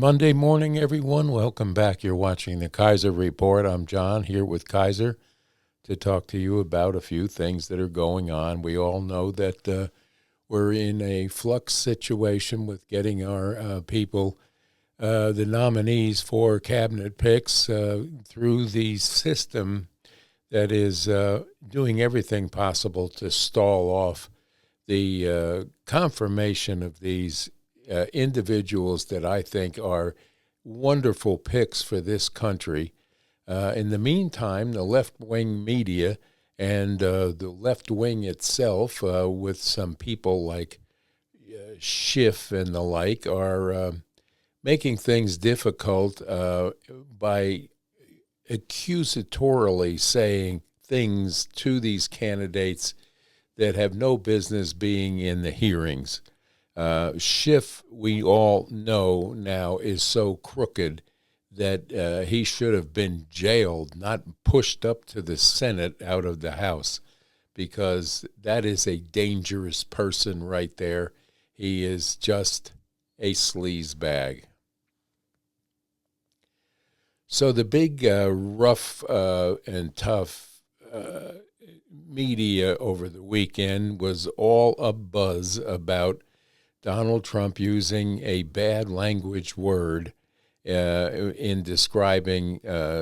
Monday morning, everyone. Welcome back. You're watching the Kaiser Report. I'm John, here with Kaiser to talk to you about a few things that are going on. We all know that we're in a flux situation with getting our people, the nominees for cabinet picks, through the system that is doing everything possible to stall off the confirmation of these individuals that I think are wonderful picks for this country. In the meantime, the left-wing media and the left wing itself, with some people like Schiff and the like, are making things difficult by accusatorily saying things to these candidates that have no business being in the hearings. Schiff, we all know now, is so crooked that he should have been jailed, not pushed up to the Senate out of the House, because that is a dangerous person right there. He is just a sleazebag. So the big rough and tough media over the weekend was all abuzz about Donald Trump using a bad language word in describing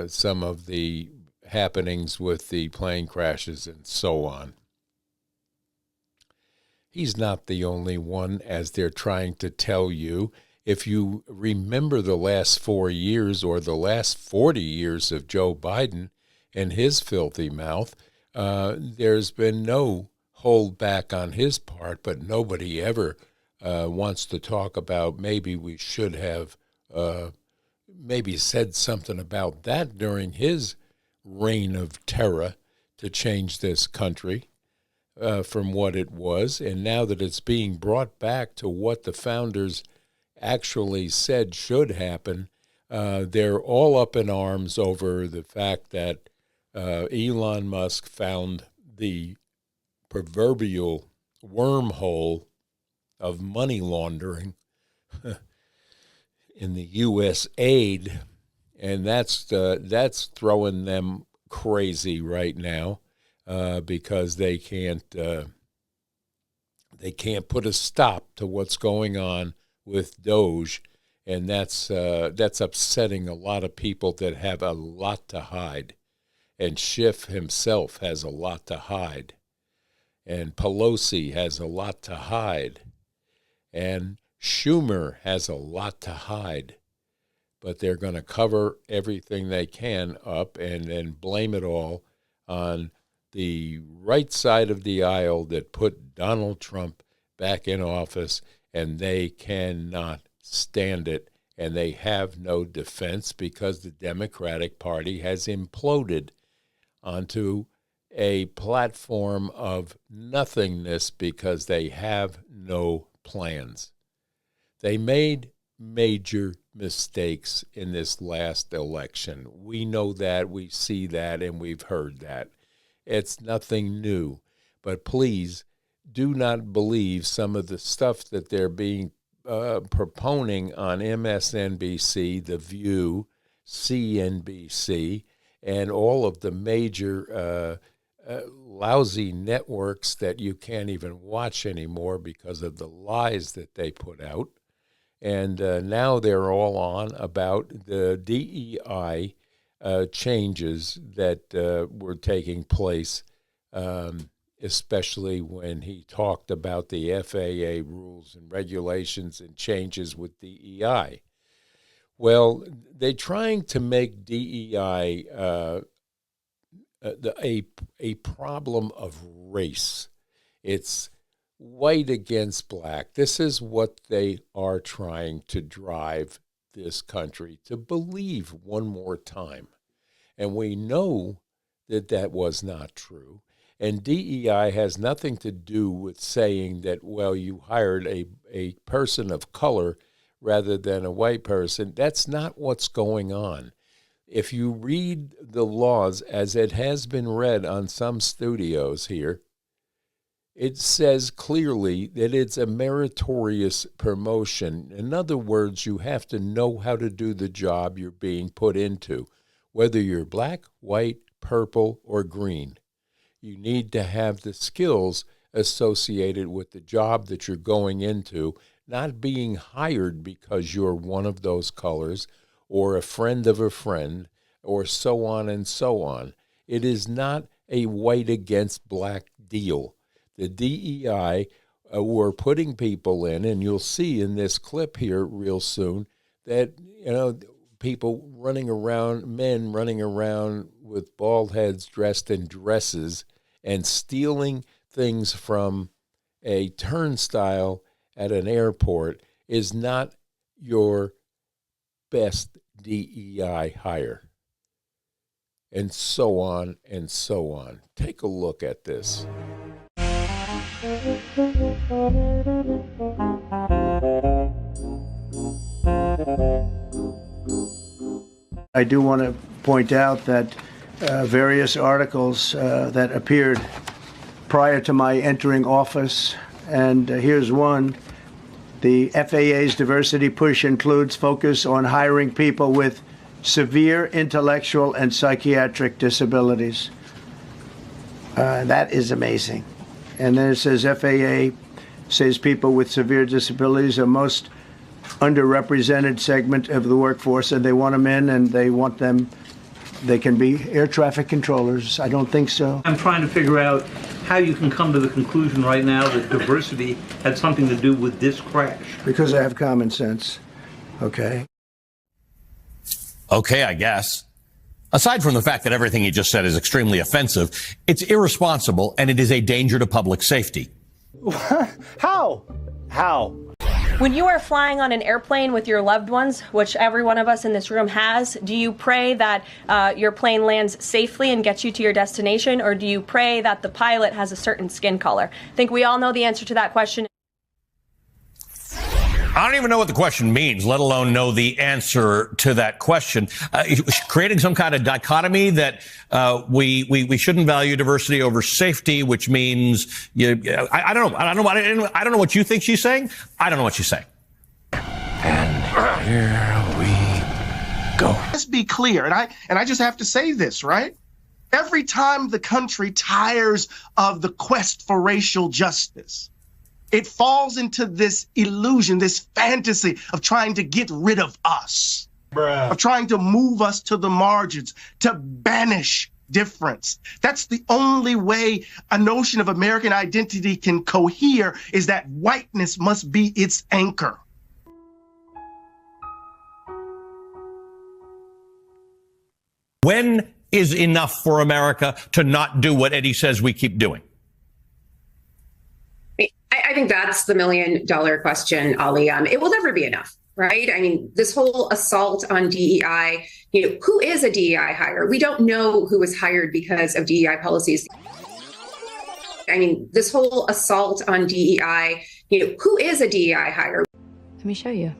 some of the happenings with the plane crashes and so on. He's not the only one, as they're trying to tell you. If you remember the last 4 years or the last 40 years of Joe Biden and his filthy mouth, there's been no hold back on his part, but nobody ever wants to talk about maybe we should have maybe said something about that during his reign of terror to change this country from what it was. And now that it's being brought back to what the founders actually said should happen, they're all up in arms over the fact that Elon Musk found the proverbial wormhole of money laundering in the U.S. aid, and that's throwing them crazy right now because they can't put a stop to what's going on with Doge, and that's upsetting a lot of people that have a lot to hide, and Schiff himself has a lot to hide, and Pelosi has a lot to hide. And Schumer has a lot to hide, but they're going to cover everything they can up and then blame it all on the right side of the aisle that put Donald Trump back in office, and they cannot stand it, and they have no defense because the Democratic Party has imploded onto a platform of nothingness because they have no plans. They made major mistakes in this last election. We know that, we see that, and we've heard that. It's nothing new. But please do not believe some of the stuff that they're being proponing on MSNBC, The View, CNBC, and all of the major lousy networks that you can't even watch anymore because of the lies that they put out. And now they're all on about the DEI changes that were taking place, especially when he talked about the FAA rules and regulations and changes with DEI. Well, they're trying to make DEI a problem of race. It's white against black. This is what they are trying to drive this country to believe one more time. And we know that that was not true. And DEI has nothing to do with saying that, well, you hired a person of color rather than a white person. That's not what's going on. If you read the laws as it has been read on some studios here, it says clearly that it's a meritorious promotion. In other words, you have to know how to do the job you're being put into, whether you're black, white, purple, or green. You need to have the skills associated with the job that you're going into, not being hired because you're one of those colors or a friend of a friend or so on and so on. It is not a white against black deal. The DEI were putting people in, and you'll see in this clip here real soon that, people running around, men running around with bald heads dressed in dresses and stealing things from a turnstile at an airport is not your best DEI hire. And so on and so on. Take a look at this. I do want to point out that various articles that appeared prior to my entering office, and here's one. The FAA's diversity push includes focus on hiring people with severe intellectual and psychiatric disabilities. That is amazing. And then it says FAA says people with severe disabilities are most underrepresented segment of the workforce, and they want them in, and they want them, they can be air traffic controllers. I don't think so. I'm trying to figure out how you can come to the conclusion right now that diversity had something to do with this crash. Because I have common sense, okay? Okay, I guess. Aside from the fact that everything he just said is extremely offensive, it's irresponsible and it is a danger to public safety. How? When you are flying on an airplane with your loved ones, which every one of us in this room has, do you pray that your plane lands safely and gets you to your destination, or do you pray that the pilot has a certain skin color? I think we all know the answer to that question. I don't even know what the question means, let alone know the answer to that question. Creating some kind of dichotomy that we shouldn't value diversity over safety, which means I don't know what you think she's saying. I don't know what she's saying. And here we go. Let's be clear, and I just have to say this, right? Every time the country tires of the quest for racial justice, it falls into this illusion, this fantasy of trying to get rid of us, of trying to move us to the margins, to banish difference. That's the only way a notion of American identity can cohere, is that whiteness must be its anchor. When is enough for America to not do what Eddie says we keep doing? I think that's the $1 million question, Ali. It will never be enough, right? I mean, this whole assault on DEI, who is a DEI hire? We don't know who was hired because of DEI policies. I mean, this whole assault on DEI, who is a DEI hire? Let me show you.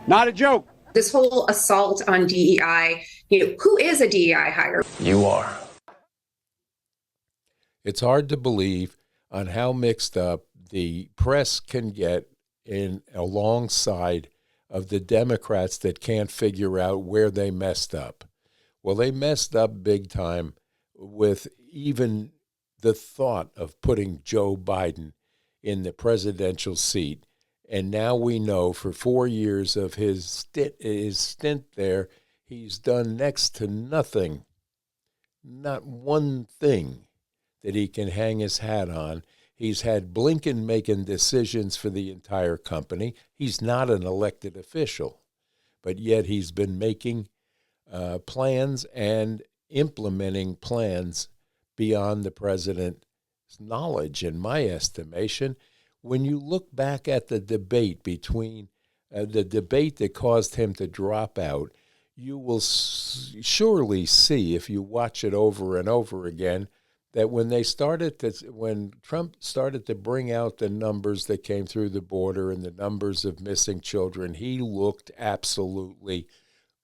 Not a joke. This whole assault on DEI, who is a DEI hire? You are. It's hard to believe on how mixed up the press can get in alongside of the Democrats that can't figure out where they messed up. Well, they messed up big time with even the thought of putting Joe Biden in the presidential seat. And now we know for 4 years of his stint there, he's done next to nothing, not one thing that he can hang his hat on. He's had Blinken making decisions for the entire company. He's not an elected official, but yet he's been making plans and implementing plans beyond the president's knowledge, in my estimation. When you look back at the debate between the debate that caused him to drop out, you will surely see, if you watch it over and over again, that when Trump started to bring out the numbers that came through the border and the numbers of missing children, he looked absolutely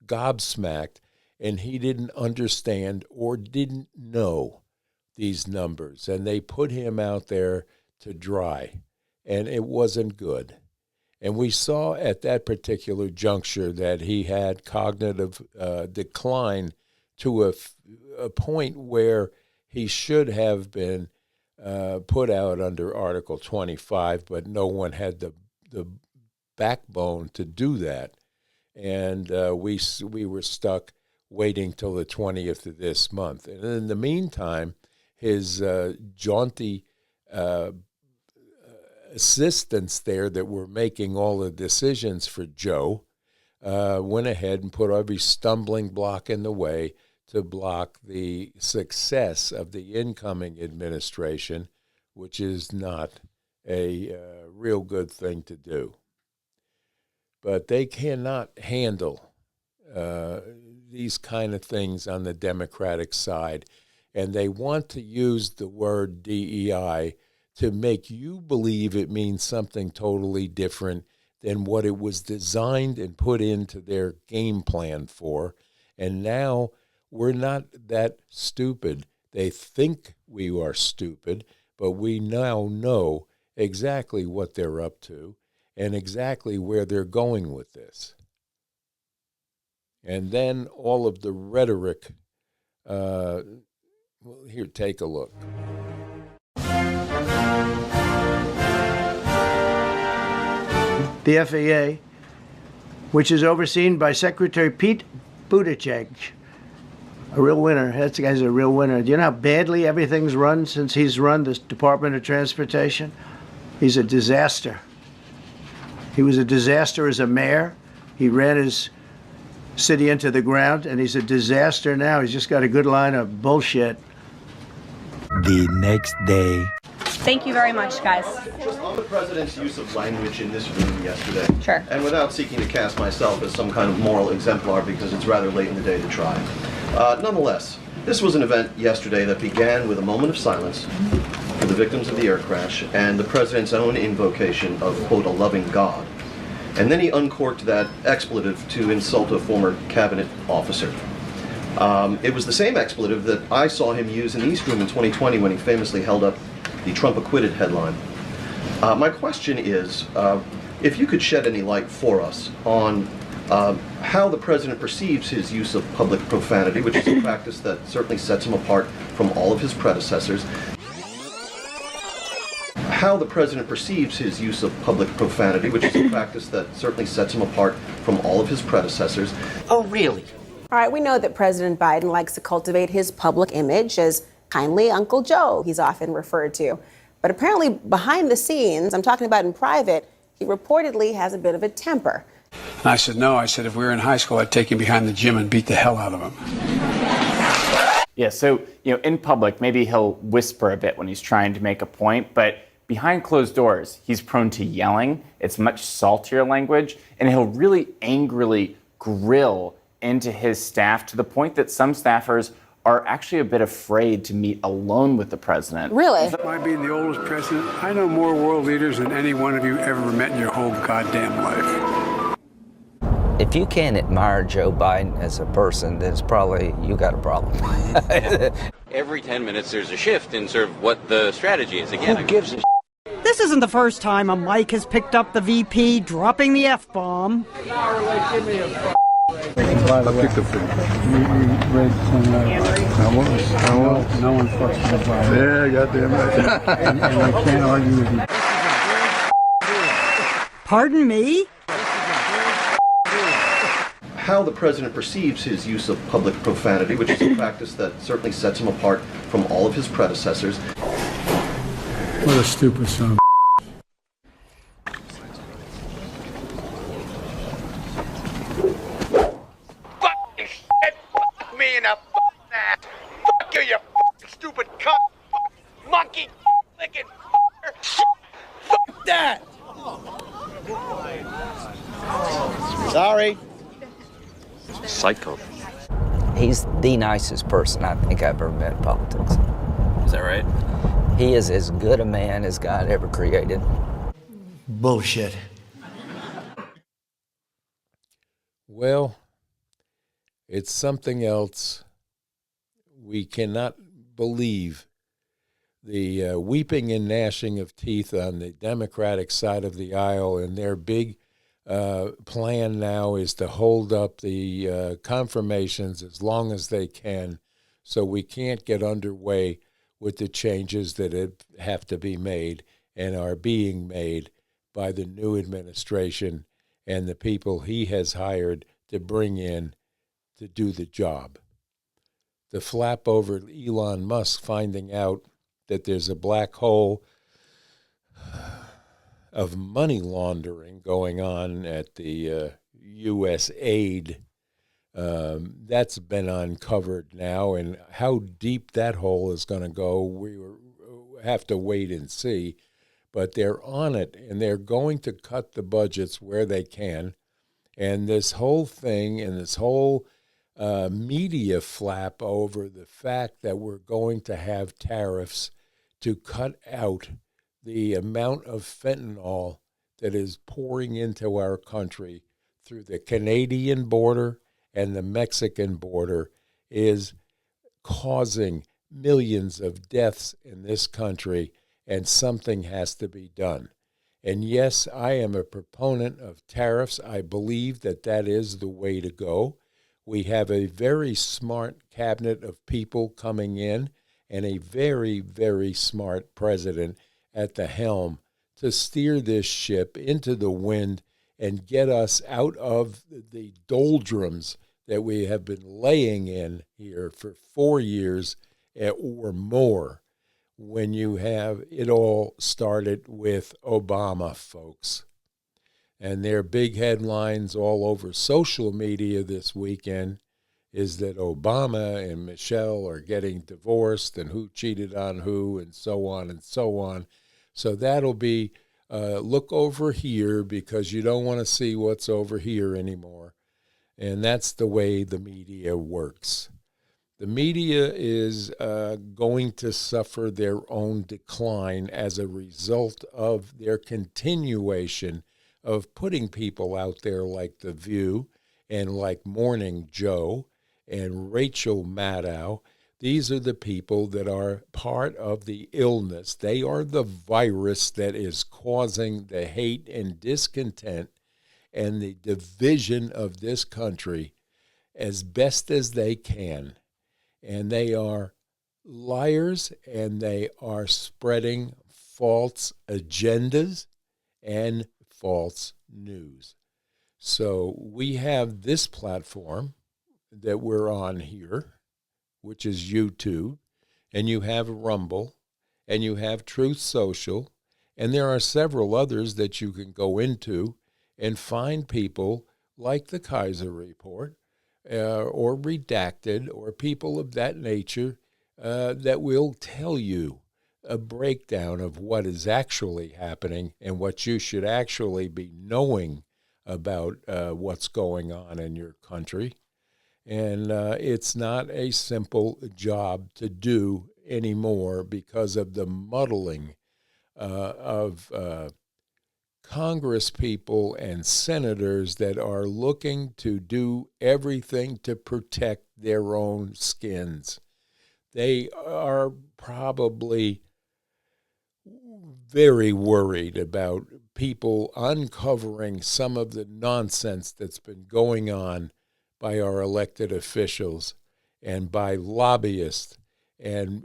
gobsmacked, and he didn't understand or didn't know these numbers, and they put him out there to dry, and it wasn't good. And we saw at that particular juncture that he had cognitive decline to a point where he should have been put out under Article 25, but no one had the backbone to do that. And we were stuck waiting till the 20th of this month. And in the meantime, his jaunty assistants there that were making all the decisions for Joe went ahead and put every stumbling block in the way to block the success of the incoming administration, which is not a real good thing to do. But they cannot handle these kind of things on the Democratic side, and they want to use the word DEI to make you believe it means something totally different than what it was designed and put into their game plan for. And now we're not that stupid. They think we are stupid, but we now know exactly what they're up to and exactly where they're going with this. And then all of the rhetoric, here, take a look. The FAA, which is overseen by Secretary Pete Buttigieg, a real winner. That guy's a real winner. Do you know how badly everything's run since he's run this Department of Transportation? He's a disaster. He was a disaster as a mayor. He ran his city into the ground, and he's a disaster now. He's just got a good line of bullshit. The next day. Thank you very much, guys. Just on the president's use of language in this room yesterday. Sure. And without seeking to cast myself as some kind of moral exemplar because it's rather late in the day to try. Nonetheless, this was an event yesterday that began with a moment of silence for the victims of the air crash and the president's own invocation of, quote, a loving God. And then he uncorked that expletive to insult a former cabinet officer. It was the same expletive that I saw him use in the East Room in 2020 when he famously held up the Trump acquitted headline. My question is, if you could shed any light for us on how the president perceives his use of public profanity, which is a practice that certainly sets him apart from all of his predecessors. How the president perceives his use of public profanity, which is a practice that certainly sets him apart from all of his predecessors. Oh, really? All right, we know that President Biden likes to cultivate his public image as kindly Uncle Joe, he's often referred to. But apparently behind the scenes, I'm talking about in private, he reportedly has a bit of a temper. And I said, no. I said, if we were in high school, I'd take him behind the gym and beat the hell out of him. Yeah, so, in public, maybe he'll whisper a bit when he's trying to make a point, but behind closed doors, he's prone to yelling. It's much saltier language, and he'll really angrily grill into his staff to the point that some staffers are actually a bit afraid to meet alone with the president. Really? My being the oldest president, I know more world leaders than any one of you ever met in your whole goddamn life. If you can't admire Joe Biden as a person, then it's probably you got a problem. Every 10 minutes there's a shift in sort of what the strategy is. Again, who gives a This isn't the first time a mic has picked up the VP dropping the F-bomb. By the way, you read some no one fucks with Biden. Yeah, goddamn right. and I can't argue with you. Pardon me? How the president perceives his use of public profanity, which is a practice that certainly sets him apart from all of his predecessors. What a stupid son of a... Fucking shit! Fuck me in the fucking ass! Fuck you, you fucking stupid cunt! Wicked fuck that. Sorry. Psycho. He's the nicest person I think I've ever met in politics. Is that right? He is as good a man as God ever created. Bullshit. Well, it's something else. We cannot believe the weeping and gnashing of teeth on the Democratic side of the aisle, and their big plan now is to hold up the confirmations as long as they can, so we can't get underway with the changes that have to be made and are being made by the new administration and the people he has hired to bring in to do the job. The flap over Elon Musk finding out that there's a black hole of money laundering going on at the U.S. aid, that's been uncovered now, and how deep that hole is going to go, we have to wait and see. But they're on it, and they're going to cut the budgets where they can. And this whole thing and this whole media flap over the fact that we're going to have tariffs to cut out the amount of fentanyl that is pouring into our country through the Canadian border and the Mexican border is causing millions of deaths in this country, and something has to be done. And yes, I am a proponent of tariffs. I believe that that is the way to go. We have a very smart cabinet of people coming in and a very, very smart president at the helm to steer this ship into the wind and get us out of the doldrums that we have been laying in here for 4 years or more, when you have it all started with Obama, folks. And their big headlines all over social media this weekend is that Obama and Michelle are getting divorced and who cheated on who and so on and so on. So that'll be look over here because you don't want to see what's over here anymore. And that's the way the media works. The media is going to suffer their own decline as a result of their continuation of putting people out there like The View and like Morning Joe and Rachel Maddow. These are the people that are part of the illness. They are the virus that is causing the hate and discontent and the division of this country as best as they can. And they are liars, and they are spreading false agendas and false news. So we have this platform that we're on here, which is YouTube, and you have Rumble, and you have Truth Social, and there are several others that you can go into and find people like the Kaiser Report or Redacted or people of that nature that will tell you a breakdown of what is actually happening and what you should actually be knowing about what's going on in your country. And it's not a simple job to do anymore because of the muddling of Congress people and senators that are looking to do everything to protect their own skins. They are probably very worried about people uncovering some of the nonsense that's been going on by our elected officials and by lobbyists and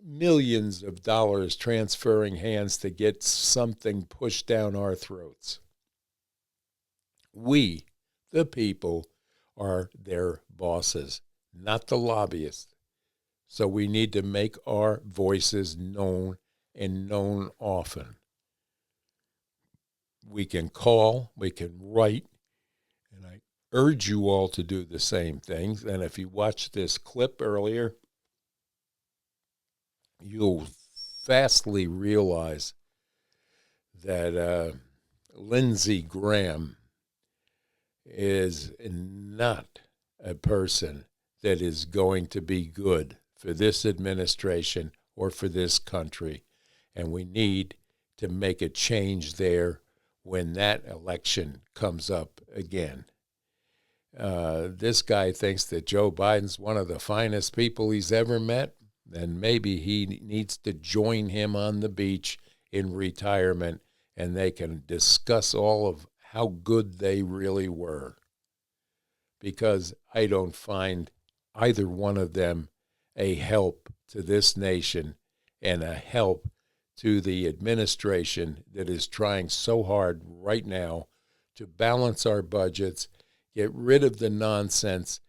millions of dollars transferring hands to get something pushed down our throats. We, the people, are their bosses, not the lobbyists. So we need to make our voices known and known often. We can call, we can write, and I urge you all to do the same things. And if you watched this clip earlier, you'll vastly realize that Lindsey Graham is not a person that is going to be good for this administration or for this country. And we need to make a change there when that election comes up again. This guy thinks that Joe Biden's one of the finest people he's ever met, and maybe he needs to join him on the beach in retirement, and they can discuss all of how good they really were. Because I don't find either one of them a help to this nation and a help to the administration that is trying so hard right now to balance our budgets, get rid of the nonsense,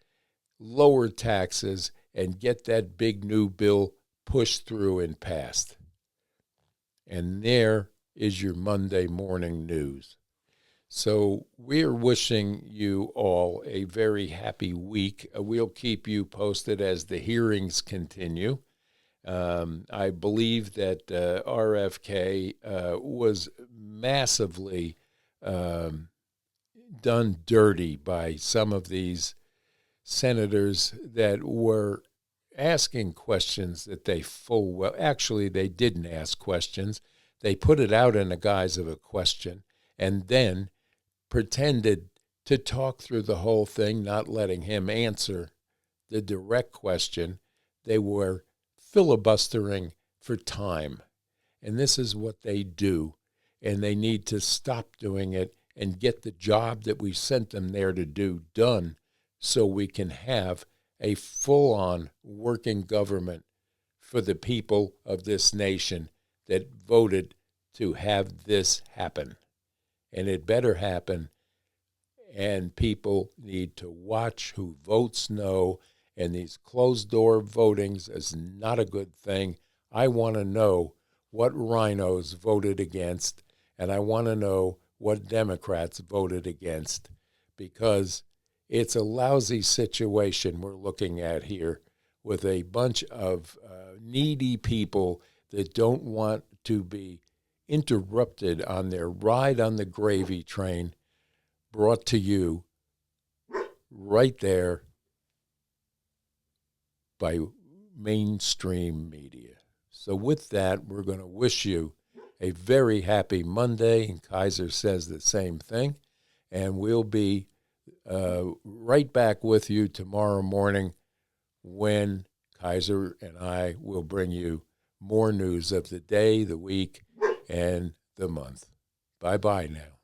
lower taxes, and get that big new bill pushed through and passed. And there is your Monday morning news. So we're wishing you all a very happy week. We'll keep you posted as the hearings continue. I believe that RFK was massively done dirty by some of these senators that were asking questions that they full well. Actually, they didn't ask questions. They put it out in the guise of a question and then pretended to talk through the whole thing, not letting him answer the direct question. They were filibustering for time. And this is what they do. And they need to stop doing it and get the job that we sent them there to do done so we can have a full-on working government for the people of this nation that voted to have this happen. And it better happen, and people need to watch who votes no, and these closed-door votings is not a good thing. I want to know what rhinos voted against, and I want to know what Democrats voted against, because it's a lousy situation we're looking at here with a bunch of needy people that don't want to be interrupted on their ride on the gravy train, brought to you right there by mainstream media. So with that, we're going to wish you a very happy Monday, and Kaiser says the same thing, and we'll be right back with you tomorrow morning when Kaiser and I will bring you more news of the day, the week, and the month. Bye-bye now.